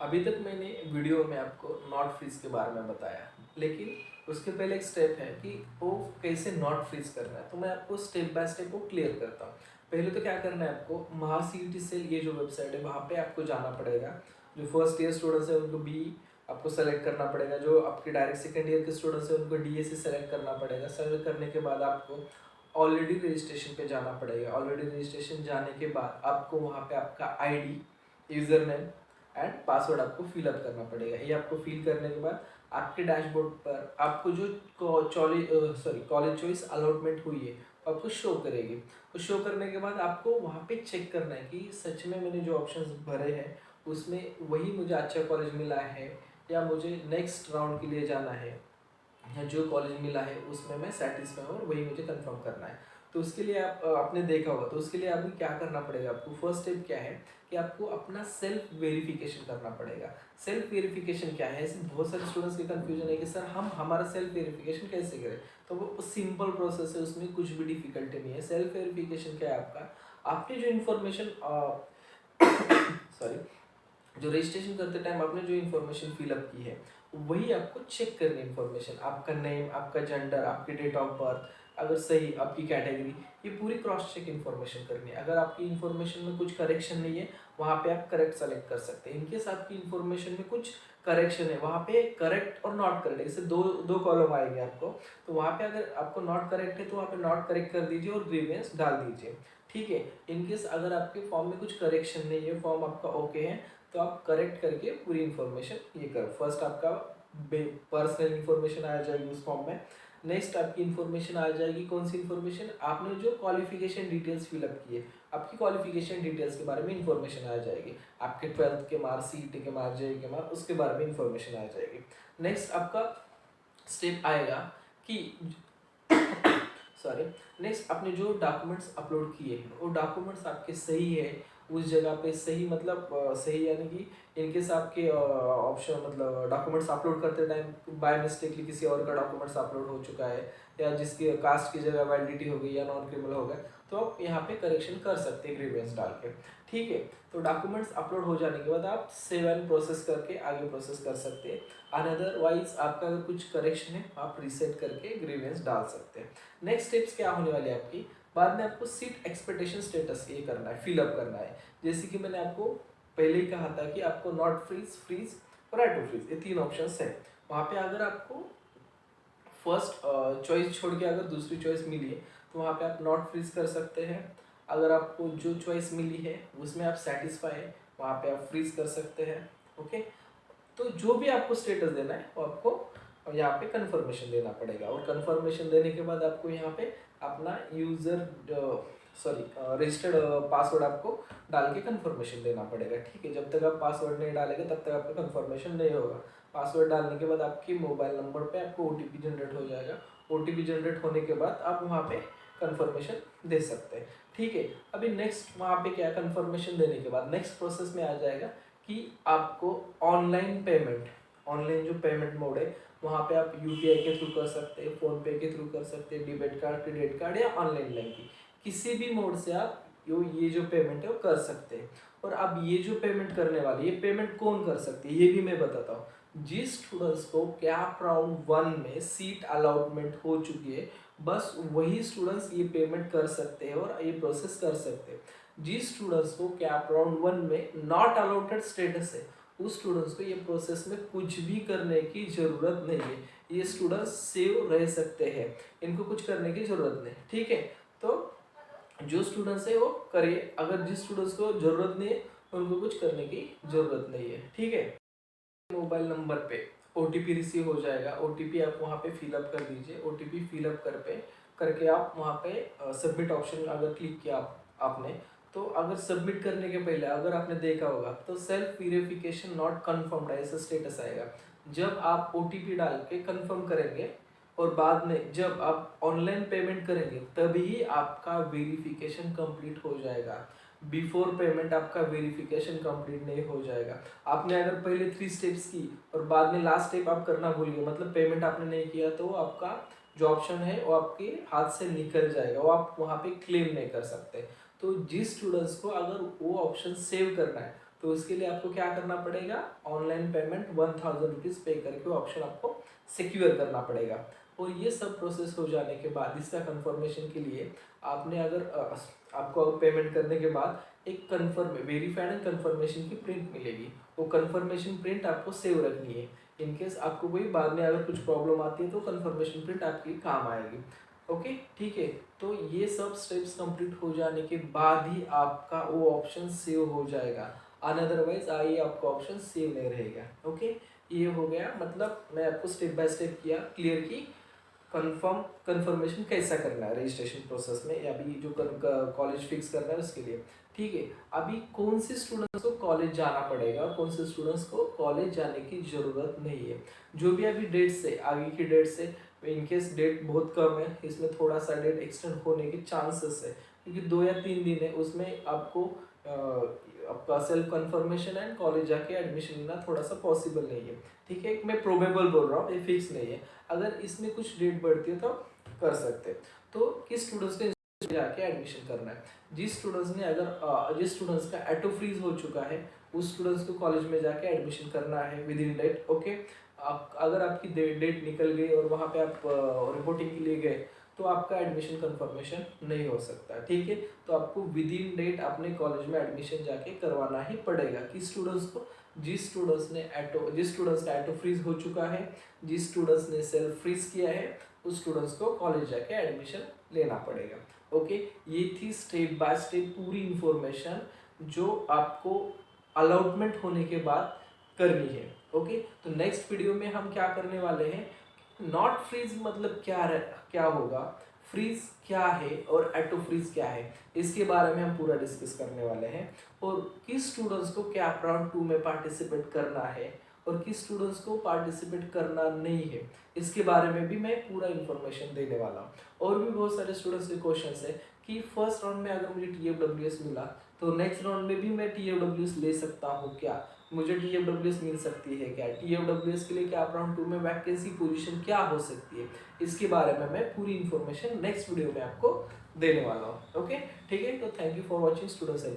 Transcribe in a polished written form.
अभी तक मैंने वीडियो में आपको नॉट फ्रीज के बारे में बताया, लेकिन उसके पहले एक स्टेप है कि वो कैसे नॉट फ्रीज करना है। तो मैं आपको स्टेप बाय स्टेप वो क्लियर करता हूँ। पहले तो क्या करना है आपको, महासीईटी सेल ये जो वेबसाइट है वहाँ पे आपको जाना पड़ेगा। जो फर्स्ट ईयर स्टूडेंट्स है उनको बी आपको सेलेक्ट करना पड़ेगा। जो आपके डायरेक्ट सेकेंड ईयर के स्टूडेंट्स हैं उनको डीएससी सेलेक्ट करना पड़ेगा। सेलेक्ट करने के बाद आपको ऑलरेडी रजिस्ट्रेशन पे जाना पड़ेगा। ऑलरेडी रजिस्ट्रेशन जाने के बाद आपको वहाँ पे आपका ID, user name and password आपको फिलअप करना पड़ेगा। ये आपको फिल करने के बाद आपके डैशबोर्ड पर आपको जो कॉलेज चॉइस अलॉटमेंट हुई है वो आपको शो करेगी। तो शो करने के बाद आपको वहाँ पे चेक करना है कि सच में मैंने जो ऑप्शंस भरे हैं उसमें वही मुझे अच्छा कॉलेज मिला है या मुझे नेक्स्ट राउंड के लिए जाना है, या जो कॉलेज मिला है उसमें मैं सेटिस्फाई हूँ और वही मुझे कंफर्म करना है। तो उसके लिए आपने देखा होगा, तो उसके लिए अभी क्या करना पड़ेगा आपको, फर्स्ट स्टेप क्या है कि आपको अपना सेल्फ वेरिफिकेशन करना पड़ेगा। सेल्फ वेरिफिकेशन क्या है, ऐसे बहुत सारे स्टूडेंट्स की कंफ्यूजन है कि सर हम हमारा सेल्फ वेरिफिकेशन कैसे करें। तो वो सिंपल प्रोसेस है, उसमें कुछ भी डिफिकल्टी नहीं है। सेल्फ वेरिफिकेशन क्या है आपका, आपने जो इन्फॉर्मेशन सॉरी जो रजिस्ट्रेशन करते टाइम आपने जो इन्फॉर्मेशन फिलअप की है वही आपको चेक करनी है। इन्फॉर्मेशन आपका नेम, आपका जेंडर, आपकी डेट ऑफ बर्थ, अगर सही आपकी कैटेगरी, ये पूरी क्रॉस चेक इन्फॉर्मेशन करनी है। अगर आपकी इन्फॉर्मेशन में कुछ करेक्शन नहीं है वहाँ पे आप करेक्ट सेलेक्ट कर सकते हैं। इनकेस आपकी इन्फॉर्मेशन में कुछ करेक्शन है वहाँ पे करेक्ट और नॉट करेक्ट ऐसे दो दो कॉलम आएंगे आपको। तो वहाँ पे अगर आपको नॉट करेक्ट है तो वहाँ पे नॉट करेक्ट कर दीजिए और ग्रीवेंस डाल दीजिए। ठीक है। इनकेस अगर आपके फॉर्म में कुछ करेक्शन नहीं है, फॉर्म आपका ओके है, तो आप करेक्ट करके पूरी इन्फॉर्मेशन ये करो। फर्स्ट आपका पर्सनल इन्फॉर्मेशन आ जाएगी उस फॉर्म में। नेक्स्ट आपकी इन्फॉर्मेशन आ जाएगी, कौन सी इन्फॉर्मेशन, आपने जो क्वालिफिकेशन डिटेल्स फिलअप की है आपकी क्वालिफिकेशन डिटेल्स के बारे में इन्फॉर्मेशन आ जाएगी। आपके 12th के मार्क्स, सीईटी के मार्क्स, जेईई के मार्क्स, उसके बारे में इन्फॉर्मेशन आ जाएगी। नेक्स्ट आपका स्टेप आएगा कि सॉरी नेक्स्ट आपने जो डॉक्यूमेंट्स अपलोड किए हैं वो डॉक्यूमेंट्स आपके सही है, उस जगह पे सही, मतलब सही यानी कि इनकेस आपके ऑप्शन मतलब डॉक्यूमेंट्स अपलोड करते टाइम बाय मिस्टेकली किसी और का डॉक्यूमेंट्स अपलोड हो चुका है या जिसकी कास्ट की जगह वैलिडिटी हो गई या नॉन क्रिमिनल हो गया, तो आप यहाँ पे करेक्शन कर सकते हैं ग्रीवेंस डाल के। ठीक है। तो डॉक्यूमेंट्स अपलोड हो जाने के बाद आप सेव एंड प्रोसेस करके आगे प्रोसेस कर सकते हैं। अदरवाइज आपका अगर कुछ करेक्शन है आप रिसेट करके ग्रीवेंस डाल सकते हैं। नेक्स्ट स्टेप्स क्या होने वाले हैं आपकी, बाद में आपको सीट एक्सपेक्टेशन स्टेटस ये करना है, फिलअप करना है। जैसे कि मैंने आपको पहले ही कहा था कि आपको नॉट फ्रीज, फ्रीज और ऑटो फ्रीज, ये तीन ऑप्शंस है। वहाँ पे अगर आपको फर्स्ट चॉइस छोड़ के अगर दूसरी चॉइस मिली है तो वहाँ पे आप नॉट फ्रीज कर सकते हैं। अगर आपको जो चॉइस मिली है उसमें आप सेटिस्फाई है वहाँ पे आप फ्रीज कर सकते हैं। ओके। तो जो भी आपको स्टेटस देना है वो आपको यहाँ पे कंफर्मेशन देना पड़ेगा, और कंफर्मेशन देने के बाद आपको यहाँ पे अपना यूजर रजिस्टर्ड पासवर्ड आपको डाल के कंफर्मेशन देना पड़ेगा। ठीक है। जब तक आप पासवर्ड नहीं डालेंगे तब तक आपका कंफर्मेशन नहीं होगा। पासवर्ड डालने के बाद आपकी मोबाइल नंबर पे आपको ओटीपी जनरेट हो जाएगा। ओटीपी जनरेट होने के बाद आप वहाँ पे कंफर्मेशन दे सकते हैं। ठीक है। अभी नेक्स्ट वहाँ पे क्या, कंफर्मेशन देने के बाद नेक्स्ट प्रोसेस में आ जाएगा कि आपको ऑनलाइन पेमेंट, ऑनलाइन जो पेमेंट मोड है वहाँ पे आप यूपीआई के थ्रू कर सकते हैं, फोन पे के थ्रू कर सकते हैं, डेबिट कार्ड, क्रेडिट कार्ड या ऑनलाइन बैंकिंग, किसी भी मोड से आप ये जो पेमेंट है वो कर सकते हैं। और अब ये जो पेमेंट करने वाले, ये पेमेंट कौन कर सकते हैं ये भी मैं बताता हूँ। जिस स्टूडेंट्स को कैप राउंड 1 में सीट अलॉटमेंट हो चुकी है बस वही स्टूडेंट्स ये पेमेंट कर सकते हैं और ये प्रोसेस कर सकते हैं। जिस स्टूडेंट्स को कैप राउंड 1 में नॉट अलॉटेड स्टेटस है उस स्टूडेंट्स को ये प्रोसेस में कुछ भी करने की जरूरत नहीं है। ये स्टूडेंट्स सेव रह सकते हैं, इनको कुछ करने की जरूरत नहीं। ठीक है। तो जो स्टूडेंट्स है वो करिए, अगर जिस स्टूडेंट्स को जरूरत नहीं है उनको कुछ करने की जरूरत नहीं है। ठीक है। मोबाइल नंबर पे ओटीपी रिसीव हो जाएगा। ओटीपी आप वहाँ पे फिलअप कर दीजिए। ओटीपी फिलअप करके आप वहाँ पे सबमिट ऑप्शन अगर क्लिक किया आपने, तो अगर सबमिट करने के पहले अगर आपने देखा होगा तो सेल्फ वेरिफिकेशन नॉट कन्फर्म्ड ऐसा स्टेटस आएगा। जब आप ओटीपी डाल के कन्फर्म करेंगे और बाद में जब आप ऑनलाइन पेमेंट करेंगे तभी आपका वेरिफिकेशन कंप्लीट हो जाएगा। बिफोर पेमेंट आपका वेरिफिकेशन कंप्लीट नहीं हो जाएगा। आपने अगर पहले 3 स्टेप्स की और बाद में लास्ट स्टेप आप करना भूल गए, मतलब पेमेंट आपने नहीं किया, तो आपका जो ऑप्शन है वो आपके हाथ से निकल जाएगा, वो आप वहाँ पे क्लेम नहीं कर सकते। तो जिस स्टूडेंट्स को अगर वो ऑप्शन सेव करना है तो उसके लिए आपको क्या करना पड़ेगा, ऑनलाइन पेमेंट 1000 रुपीज़ पे करके ऑप्शन आपको सिक्योर करना पड़ेगा। और ये सब प्रोसेस हो जाने के बाद इसका कंफर्मेशन के लिए आपने अगर आपको पेमेंट करने के बाद एक कंफर्म वेरीफाइड एंड कंफर्मेशन की प्रिंट मिलेगी। वो कंफर्मेशन प्रिंट आपको सेव रखनी है। इन केस आपको कोई बाद में अगर कुछ प्रॉब्लम आती है तो कंफर्मेशन प्रिंट आपकी काम आएगी। ओके, ठीक है। तो ये सब स्टेप्स कंप्लीट हो जाने के बाद ही आपका वो ऑप्शन सेव हो जाएगा, अनअदरवाइज ये आपका ऑप्शन सेव नहीं रहेगा। ओके, ये हो गया, मतलब मैं आपको स्टेप बाय स्टेप किया क्लियर की कंफर्मेशन कैसा करना है रजिस्ट्रेशन प्रोसेस में, या अभी जो कॉलेज फिक्स करना है उसके लिए। ठीक है, अभी कौन से स्टूडेंट्स को कॉलेज जाना पड़ेगा और कौन से स्टूडेंट्स को कॉलेज जाने की ज़रूरत नहीं है। जो भी अभी डेट से आगे की डेट से, इनकेस डेट बहुत कम है, इसमें थोड़ा सा डेट एक्सटेंड होने के चांसेस है, क्योंकि 2 या 3 दिन है, उसमें आपको आपका सेल्फ कंफर्मेशन एंड कॉलेज जाके एडमिशन लेना थोड़ा सा पॉसिबल नहीं है। ठीक है, मैं प्रोबेबल बोल रहा हूँ, ये फिक्स नहीं है। अगर इसमें कुछ डेट बढ़ती है तो कर सकते हैं। तो किस स्टूडेंट्स ने जाके एडमिशन करना है, जिस स्टूडेंट्स ने जिस स्टूडेंट्स का एटो फ्रीज हो चुका है उस स्टूडेंट्स को कॉलेज में जाके एडमिशन करना है विद इन डेट। ओके, अगर आपकी डेट निकल गई और वहाँ पे आप रिपोर्टिंग के लिए गए तो आपका एडमिशन कंफर्मेशन नहीं हो सकता। ठीक है, तो आपको विद इन डेट अपने कॉलेज में एडमिशन जाके करवाना ही पड़ेगा। किस स्टूडेंट्स को, जिस स्टूडेंट्स का एटो फ्रीज हो चुका है, जिस स्टूडेंट्स ने सेल्फ फ्रीज किया है, उस स्टूडेंट्स को कॉलेज जाके एडमिशन लेना पड़ेगा। ओके, ये थी स्टेप बाय स्टेप पूरी इंफॉर्मेशन जो आपको अलॉटमेंट होने के बाद करनी है। ओके, तो नेक्स्ट वीडियो में हम क्या करने वाले हैं, नॉट फ्रीज मतलब क्या होगा, फ्रीज क्या है और एटो फ्रीज क्या है, इसके बारे में हम पूरा डिस्कस करने वाले हैं। और किस स्टूडेंट्स को कैप राउंड 2 में पार्टिसिपेट करना है और किस स्टूडेंट्स को पार्टिसिपेट करना नहीं है, इसके बारे में भी मैं पूरा इन्फॉर्मेशन देने वाला हूँ। और भी बहुत सारे स्टूडेंट्स के क्वेश्चन है कि फर्स्ट राउंड में अगर मुझे TFWS मिला तो नेक्स्ट राउंड में भी मैं TFWS ले सकता हूँ क्या, मुझे TFWS मिल सकती है क्या, TFWS के लिए कैप राउंड 2 में वैकेंसी पोजीशन क्या हो सकती है, इसके बारे में मैं पूरी इन्फॉर्मेशन नेक्स्ट वीडियो में आपको देने वाला हूँ। ओके, ठीक है, तो thank you for watching students and